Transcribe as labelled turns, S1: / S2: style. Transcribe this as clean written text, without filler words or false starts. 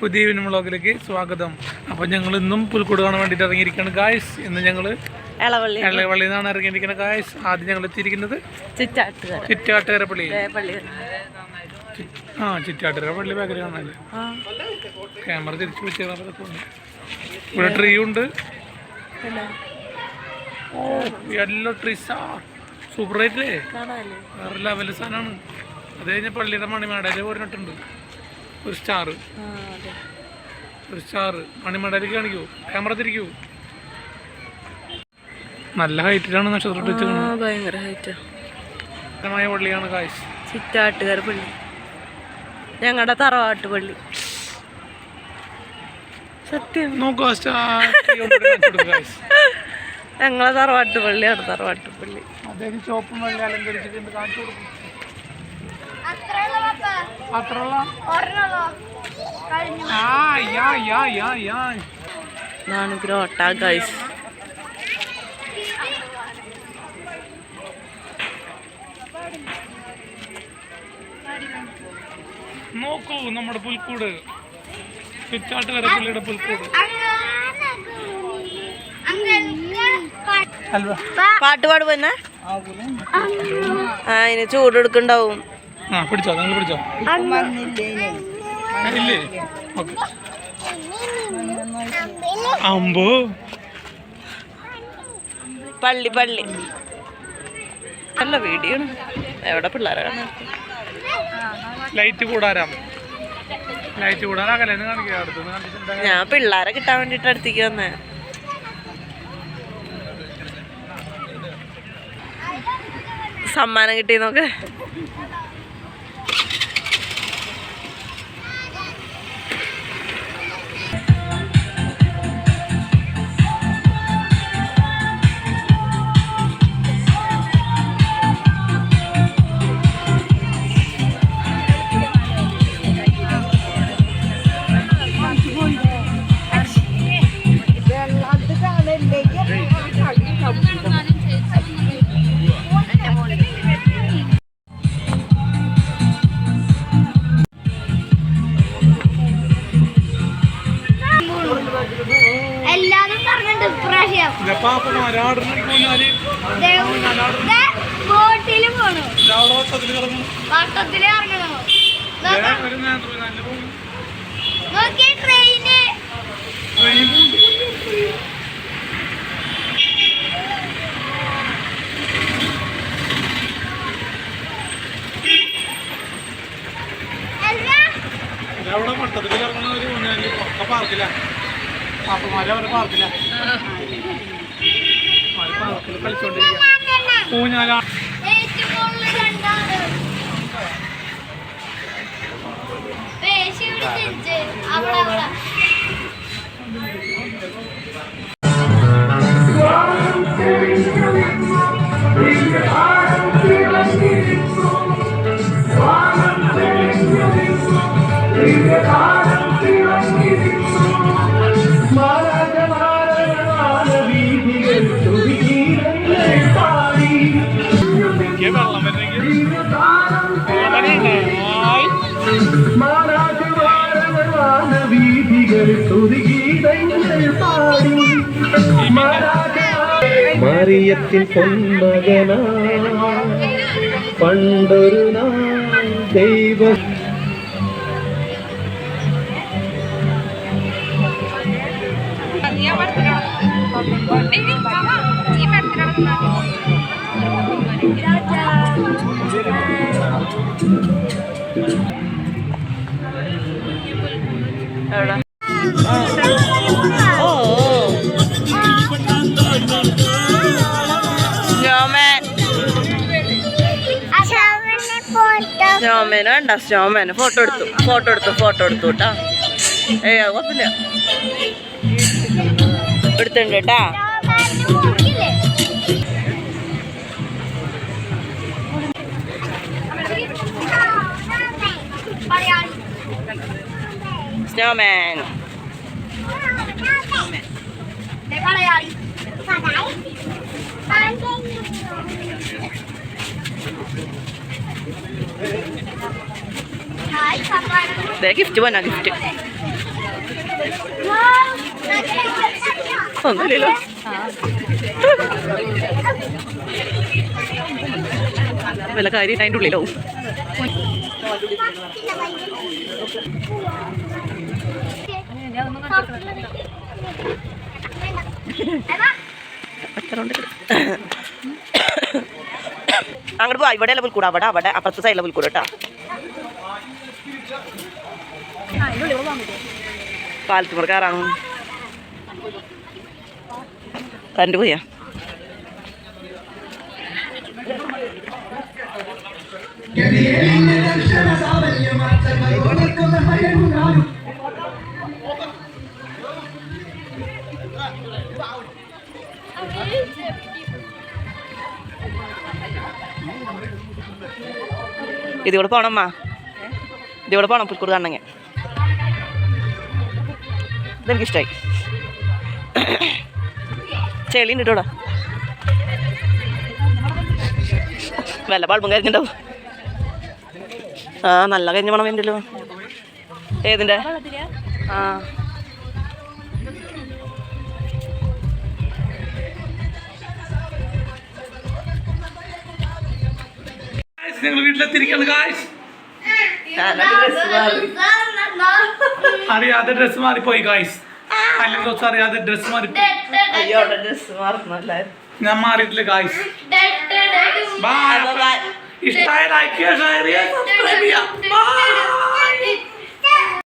S1: പുതിയ വ്ലോഗിലേക്ക് സ്വാഗതം. അപ്പോൾ ഞങ്ങൾ ഇന്നും പുൽക്കൂട് കാണാൻ വേണ്ടിയിട്ട് ഇറങ്ങിയിരിക്കുകയാണ് ഗായ്സ്. ഇന്ന് ഞങ്ങൾ എളവള്ളിയിൽ നിന്നാണ് ഇറങ്ങിയിരിക്കുന്നത് ഗായ്സ്. ആദ്യം ഞങ്ങൾ എത്തിയിരിക്കുന്നത് ചിറ്റാട്ടുകര പള്ളി. ചിറ്റാട്ടുകര പള്ളി ബാക്കിൽ കാണാനല്ലേ. ക്യാമറ തിരിച്ചു വെച്ചാൽ ഇവിടെ ട്രീ ഉണ്ട്. ഓ യെല്ലോ ട്രീസാ, സൂപ്പർ ആയിട്ടില്ലേ, വേറെ ലെവല് സാധനമാണ്. അത് കഴിഞ്ഞ പള്ളിയുടെ മണിമേടയിൽ പറഞ്ഞിട്ടുണ്ട് ഒരു സ്റ്റാർ. മണിമേടയിലേക്ക് കാണിക്കൂ, ക്യാമറ തിരിക്കൂ. നല്ല ഹൈറ്റിലാണ് നക്ഷത്രം വെച്ചിരിക്കുന്നത്.
S2: ഭയങ്കര ഹൈറ്റ്
S1: പള്ളിയാണ് കാശ്.
S2: ചിറ്റാട്ടുകര പള്ളി, ഞങ്ങളുടെ തറവാട്ട് പള്ളി. സത്യം
S1: നോക്കൂ,
S2: ഞങ്ങളെ തറവാട്ട് പള്ളിയാണ്. തറവാട്ട് പള്ളി
S1: അദ്ദേഹം ചോപ്പും വെള്ളി അലങ്കരിച്ചിട്ടുണ്ട്. കാണിച്ചു കൊടുക്കും.
S2: ഇതാണ് ഗ്രോട്ട ഗൈസ്.
S1: നോക്കൂ നമ്മുടെ പുൽക്കൂട്, ചിറ്റാട്ടുകര പള്ളിയുടെ പുൽക്കൂട്.
S2: പാട്ട് പാടുപോന്നെ അതിന് ചൂടെടുക്കുണ്ടാവും.
S1: പിടിച്ചോ, നിങ്ങൾ പിടിച്ചോ. ഇല്ലേ, അമ്പോ
S2: പള്ളി പള്ളി നല്ല വീഡിയോ. എവിടെ പിള്ളേരാണ്?
S1: ലൈറ്റ് കൂടാരാ കല്യാണം കാണിക്കുക.
S2: ഞാൻ പിള്ളേരെ കിട്ടാൻ വേണ്ടിട്ട് അടുത്തേക്ക് വന്നേ. സമ്മാനം കിട്ടി നോക്ക്. അവിടെ പട്ടത്തിൽ ഇറങ്ങുന്നവര് പക്ക പാർക്കില്ല, പാപ്പന്മാരെ അവരെ പാർക്കില്ല, പാർക്കിൽ കളിച്ചോണ്ടിരിക്കുക. ഊഞ്ഞാല
S3: മറിയത്തിൻ പൊന്മകനാ പണ്ടൊരു നാൾ ദൈവം.
S2: സ്നോമാൻ വേണ്ട, സ്നോമാൻ ഫോട്ടോ എടുത്തു കേട്ടാ. കുഴപ്പമില്ല, എടുത്തുണ്ട് കേട്ടാ. സ്നോമാൻ
S4: ഗിഫ്റ്റ് പോനാ ഗിഫ്റ്റ് ഒന്നുമില്ലല്ലോ. വല്ല കാര്യം അതിൻ്റെ ഉള്ളിലോ. അങ്ങോട്ട് പോവാ. ഇവിടെ അല്ല പുൽക്കൂട, അവിടെ അവിടെ അപ്പുറത്തെ സൈഡിലെ പുൽക്കൂട കേട്ടോ. പാലത്തുമുറ കയറാണ്. കറണ്ട് പോയാ ഇതിവിടെ പോണമ്മ, ഇതിവിടെ പോണം പുൽക്കൂട് കാണണമെങ്കിൽ. ഇതെനിക്കിഷ്ടമായി. ചെളി ഉണ്ട് കേട്ടോടാ. വല്ല ബൾബും കരിഞ്ഞിട്ടുണ്ടാവും. ആ നല്ല കരിഞ്ഞ മണം വേണ്ടല്ലോ. ഏതിൻ്റെ? ആ
S1: ഞങ്ങൾ വീട്ടിലെത്തിയിരിക്കുകയാണ് ഗായ്സ്. അറിയാതെ ഡ്രസ് മാറിപ്പോയി ഗായ്സ്. അല്ലെങ്കിൽ ദിവസം അറിയാതെ ഡ്രസ് മാറിപ്പോയി. ഞാൻ മാറിയിട്ടില്ല ഗായ്സ്. ഇഷ്ടമായ ലൈക്ക് ചെയ്യുക, ഷെയർ ചെയ്യുക, സബ്സ്ക്രൈബ് ചെയ്യുക.